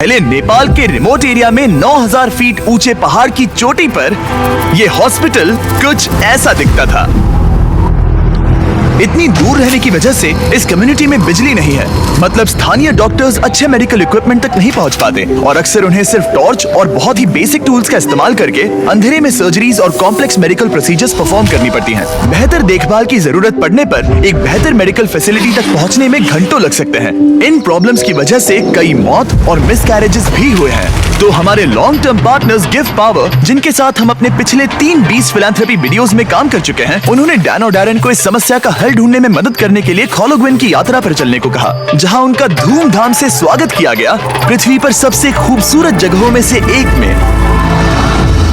पहले नेपाल के remote area में 9000 फीट ऊंचे पहाड़ की चोटी पर यह हॉस्पिटल कुछ ऐसा दिखता था। इतनी दूर रहने की वजह से इस कम्युनिटी में बिजली नहीं है, मतलब स्थानीय डॉक्टर्स अच्छे मेडिकल इक्विपमेंट तक नहीं पहुंच पाते और अक्सर उन्हें सिर्फ टॉर्च और बहुत ही बेसिक टूल्स का इस्तेमाल करके अंधेरे में सर्जरीज और कॉम्प्लेक्स मेडिकल प्रोसीजर्स परफॉर्म करनी पड़ती हैं। बेहतर देखभाल की जरूरत पड़ने पर एक बेहतर मेडिकल फैसिलिटी तक पहुँचने में घंटों लग सकते हैं। इन प्रॉब्लम्स की वजह से कई मौत और मिसकैरेजेस भी हुए हैं। तो हमारे long term partners give power, जिनके साथ हम अपने पिछले 3 फिलैंथ्रोपी वीडियोस में काम कर चुके हैं, उन्होंने डैन और डैरेन को इस समस्या का हल ढूंढने में मदद करने के लिए खोलोग्विन की यात्रा पर चलने को कहा, जहां उनका धूमधाम से स्वागत किया गया पृथ्वी पर सबसे खूबसूरत जगहों में से एक में।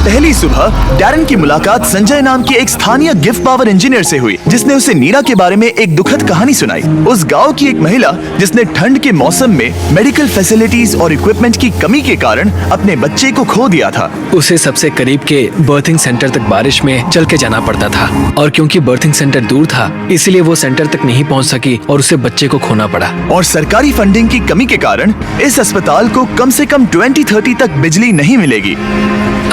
पहली सुबह डैरेन की मुलाकात संजय नाम के एक स्थानीय गिव पावर इंजीनियर से हुई, जिसने उसे नीरा के बारे में एक दुखद कहानी सुनाई। उस गांव की एक महिला जिसने ठंड के मौसम में मेडिकल फैसिलिटीज और इक्विपमेंट की कमी के कारण अपने बच्चे को खो दिया था। उसे सबसे करीब के बर्थिंग सेंटर तक बारिश में चल के जाना पड़ता था और क्योंकि बर्थिंग सेंटर दूर था इसलिए वो सेंटर तक नहीं पहुंच सकी और उसे बच्चे को खोना पड़ा। और सरकारी फंडिंग की कमी के कारण इस अस्पताल को कम से कम 2030 तक बिजली नहीं मिलेगी।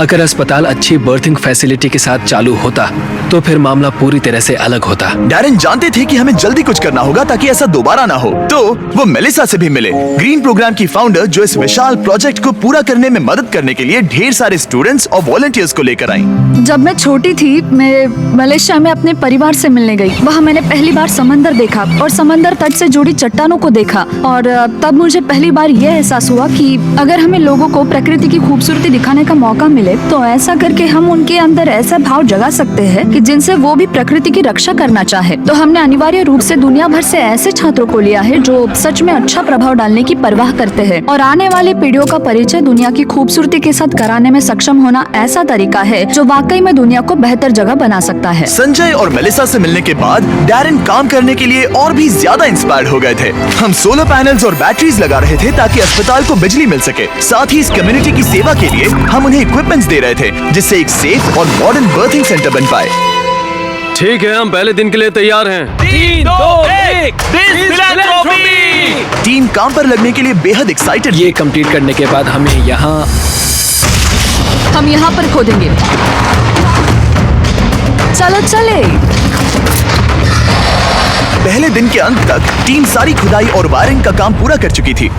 अगर अस्पताल अच्छी बर्थिंग फैसिलिटी के साथ चालू होता तो फिर मामला पूरी तरह से अलग होता। डैरेन जानते थे कि हमें जल्दी कुछ करना होगा ताकि ऐसा दोबारा ना हो, तो वो मेलिसा से भी मिले, ग्रीन प्रोग्राम की फाउंडर जो इस विशाल प्रोजेक्ट को पूरा करने में मदद करने के लिए ढेर सारे स्टूडेंट्स और वॉलंटियर्स को लेकर आई। जब मैं छोटी थी मैं मलेशिया में अपने परिवार से मिलने गई। वहाँ मैंने पहली बार समंदर देखा और समंदर तट से जुड़ी चट्टानों को देखा और तब मुझे पहली बार यह एहसास हुआ कि अगर हमें लोगों को प्रकृति की खूबसूरती दिखाने का मौका मिले तो ऐसा करके हम उनके अंदर ऐसा भाव जगा सकते हैं कि जिनसे वो भी प्रकृति की रक्षा करना चाहे। तो हमने अनिवार्य रूप से दुनिया भर से ऐसे छात्रों को लिया है जो सच में अच्छा प्रभाव डालने की परवाह करते हैं और आने वाले पीढ़ियों का परिचय दुनिया की खूबसूरती के साथ कराने में सक्षम होना ऐसा तरीका है जो वाकई में दुनिया को बेहतर जगह बना सकता है। संजय और मेलिसा से मिलने के बाद डैरेन काम करने के लिए और भी ज्यादा इंस्पायर्ड हो गए थे। हम सोलर पैनल्स और बैटरीज लगा रहे थे ताकि अस्पताल को बिजली मिल सके। साथ ही इस कम्युनिटी की सेवा के लिए हम उन्हें इक्विपमेंट्स दे रहे थे जिससे एक सेफ और मॉडर्न बर्थिंग सेंटर बन पाए। ठीक है, हम पहले दिन के लिए तैयार हैं। 3, 2, 1 टीम काम पर लगने के लिए बेहद एक्साइटेड। ये कंप्लीट करने के बाद हम यहाँ पर खोदेंगे। चलो चले। पहले दिन के अंत तक टीम सारी खुदाई और वायरिंग का काम पूरा कर चुकी थी।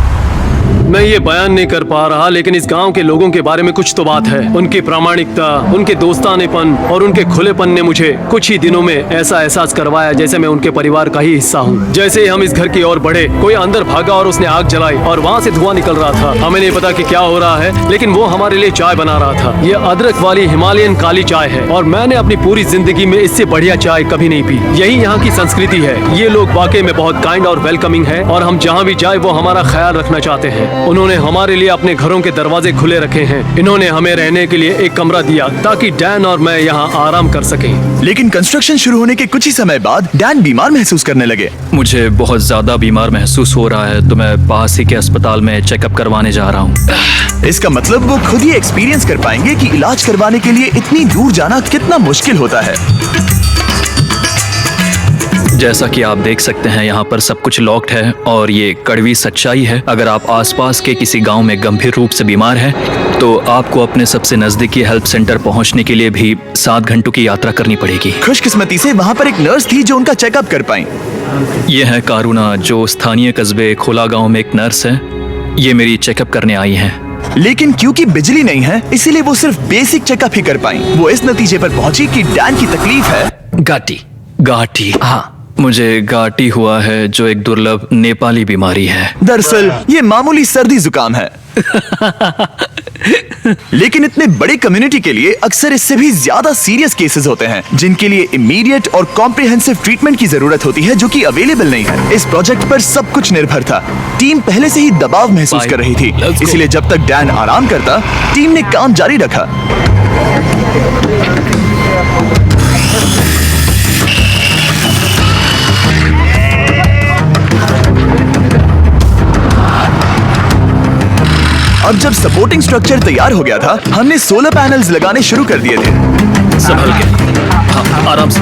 मैं ये बयान नहीं कर पा रहा, लेकिन इस गांव के लोगों के बारे में कुछ तो बात है। उनकी प्रामाणिकता, उनके दोस्तानेपन और उनके खुलेपन ने मुझे कुछ ही दिनों में ऐसा एहसास करवाया जैसे मैं उनके परिवार का ही हिस्सा हूँ। जैसे ही हम इस घर की ओर बढ़े, कोई अंदर भागा और उसने आग जलाई और वहाँ से धुआं निकल रहा था। हमें नहीं पता कि क्या हो रहा है, लेकिन वो हमारे लिए चाय बना रहा था। ये अदरक वाली हिमालयन काली चाय है और मैंने अपनी पूरी जिंदगी में इससे बढ़िया चाय कभी नहीं पी। यही यहाँ की संस्कृति है। ये लोग वाकई में बहुत काइंड और वेलकमिंग है और हम जहाँ भी जाए वो हमारा ख्याल रखना चाहते हैं। उन्होंने हमारे लिए अपने घरों के दरवाजे खुले रखे हैं। इन्होंने हमें रहने के लिए एक कमरा दिया ताकि डैन और मैं यहाँ आराम कर सकें। लेकिन कंस्ट्रक्शन शुरू होने के कुछ ही समय बाद डैन बीमार महसूस करने लगे। मुझे बहुत ज्यादा बीमार महसूस हो रहा है तो मैं पास ही के अस्पताल में चेकअप करवाने जा रहा हूँ। इसका मतलब वो खुद ही एक्सपीरियंस कर पाएंगे कि इलाज करवाने के लिए इतनी दूर जाना कितना मुश्किल होता है। जैसा कि आप देख सकते हैं यहाँ पर सब कुछ लॉक्ड है और ये कड़वी सच्चाई है। अगर आप आसपास के किसी गांव में गंभीर रूप से बीमार हैं तो आपको अपने सबसे नजदीकी हेल्प सेंटर पहुंचने के लिए भी 7 घंटों की यात्रा करनी पड़ेगी। खुशकिस्मती से वहाँ पर एक नर्स थी जो उनका चेकअप कर पाई। ये है कारुणा, जो स्थानीय कस्बे खोला गाँव में एक नर्स है। ये मेरी चेकअप करने आई है। लेकिन क्योंकि बिजली नहीं है इसीलिए वो सिर्फ बेसिक चेकअप ही कर पाई। वो इस नतीजे पर पहुंची कि डैन की तकलीफ है गाठी। हाँ, मुझे गाठी हुआ है जो एक दुर्लभ नेपाली बीमारी है। दरअसल ये मामूली सर्दी जुकाम है। लेकिन इतने बड़े कम्युनिटी के लिए अक्सर इससे भी ज्यादा सीरियस केसेस होते हैं जिनके लिए इमीडिएट और कॉम्प्रिहेंसिव ट्रीटमेंट की जरूरत होती है जो कि अवेलेबल नहीं है। इस प्रोजेक्ट पर सब कुछ निर्भर था। टीम पहले से ही दबाव महसूस कर रही थी, इसलिए जब तक डैन आराम करता टीम ने काम जारी रखा। अब जब सपोर्टिंग स्ट्रक्चर तैयार हो गया था हमने सोलर पैनल्स लगाने शुरू कर दिए थे। संभल के, हाँ, आराम से।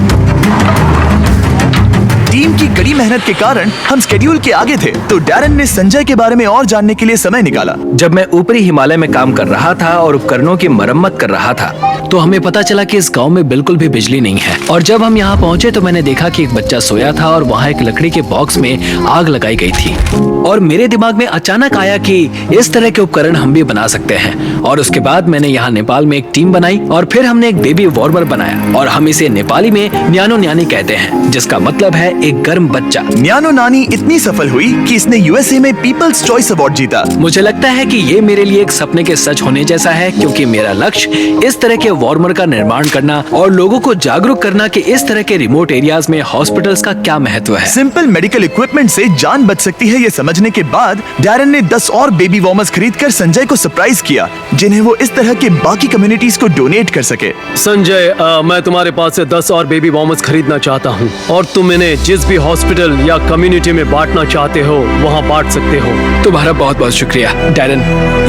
टीम की कड़ी मेहनत के कारण हम स्केड्यूल के आगे थे, तो डैरन ने संजय के बारे में और जानने के लिए समय निकाला। जब मैं ऊपरी हिमालय में काम कर रहा था और उपकरणों की मरम्मत कर रहा था, तो हमें पता चला कि इस गांव में बिल्कुल भी बिजली नहीं है। और जब हम यहाँ पहुँचे तो मैंने देखा कि एक बच्चा सोया था और वहाँ एक लकड़ी के बॉक्स में आग लगाई गई थी। और मेरे दिमाग में अचानक आया कि इस तरह के उपकरण हम भी बना सकते हैं। और उसके बाद मैंने यहाँ नेपाल में एक टीम बनाई और फिर हमने एक बेबी वार्मर बनाया, और हम इसे नेपाली में न्यानो न्यानी कहते हैं, जिसका मतलब है एक गर्म बच्चा। न्यानो नानी इतनी सफल हुई कि इसने यूएसए में पीपल्स चॉइस अवार्ड जीता। मुझे लगता है कि ये मेरे लिए एक सपने के सच होने जैसा है, क्योंकि मेरा लक्ष्य इस तरह के वार्मर का निर्माण करना और लोगों को जागरूक करना कि इस तरह के रिमोट एरियाज में हॉस्पिटल्स का क्या महत्व है। सिंपल मेडिकल इक्विपमेंट से जान बच सकती है, ये समझने के बाद डैरन ने 10 और बेबी वार्मर्स खरीदकर संजय को सरप्राइज किया, जिन्हें वो इस तरह के बाकी कम्युनिटीज को डोनेट कर सके। संजय, मैं तुम्हारे पास से 10 और बेबी वार्मर्स खरीदना चाहता हूँ, और तुम इन्हें जिस भी हॉस्पिटल या कम्युनिटी में बांटना चाहते हो वहाँ बांट सकते हो। तुम्हारा बहुत बहुत शुक्रिया डैरन,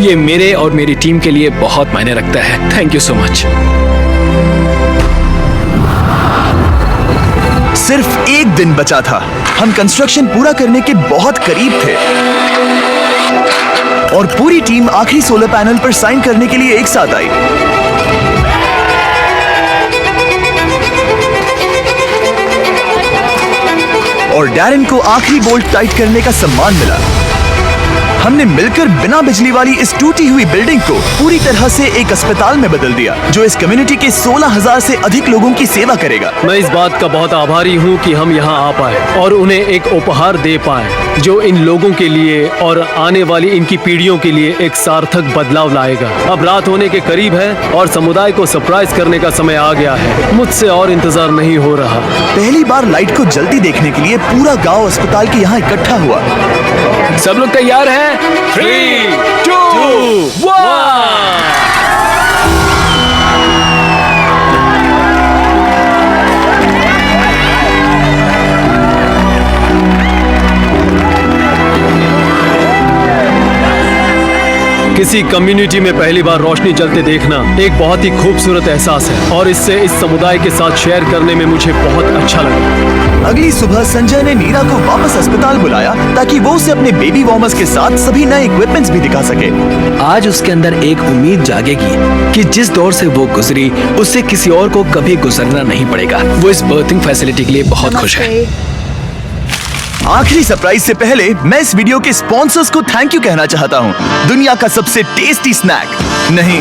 ये मेरे और मेरी टीम के लिए बहुत मायने रखता है। Thank you so much. सिर्फ एक दिन बचा था, हम कंस्ट्रक्शन पूरा करने के बहुत करीब थे और पूरी टीम आखिरी सोलर पैनल पर साइन करने के लिए एक साथ आई। और डैरन को आखिरी बोल्ट टाइट करने का सम्मान मिला। हमने मिलकर बिना बिजली वाली इस टूटी हुई बिल्डिंग को पूरी तरह से एक अस्पताल में बदल दिया, जो इस कम्युनिटी के 16,000 से अधिक लोगों की सेवा करेगा। मैं इस बात का बहुत आभारी हूँ कि हम यहाँ आ पाए और उन्हें एक उपहार दे पाए जो इन लोगों के लिए और आने वाली इनकी पीढ़ियों के लिए एक सार्थक बदलाव लाएगा। अब रात होने के करीब है और समुदाय को सरप्राइज करने का समय आ गया है। मुझसे और इंतजार नहीं हो रहा। पहली बार लाइट को जल्दी देखने के लिए पूरा गांव अस्पताल के यहाँ इकट्ठा हुआ। सब लोग तैयार हैं? 3, 2, 1। किसी कम्युनिटी में पहली बार रोशनी जलते देखना एक बहुत ही खूबसूरत एहसास है, और इससे इस समुदाय के साथ शेयर करने में मुझे बहुत अच्छा लगा। अगली सुबह संजय ने नीरा को वापस अस्पताल बुलाया ताकि वो उसे अपने बेबी वार्मर्स के साथ सभी नए इक्विपमेंट्स भी दिखा सके। आज उसके अंदर एक उम्मीद जागेगी कि जिस दौर से वो गुजरी उससे किसी और को कभी गुजरना नहीं पड़ेगा। वो इस बर्थिंग फैसिलिटी के लिए बहुत खुश है। आखिरी सरप्राइज से पहले मैं इस वीडियो के स्पॉन्सर्स को थैंक यू कहना चाहता हूँ। दुनिया का सबसे टेस्टी स्नैक नहीं,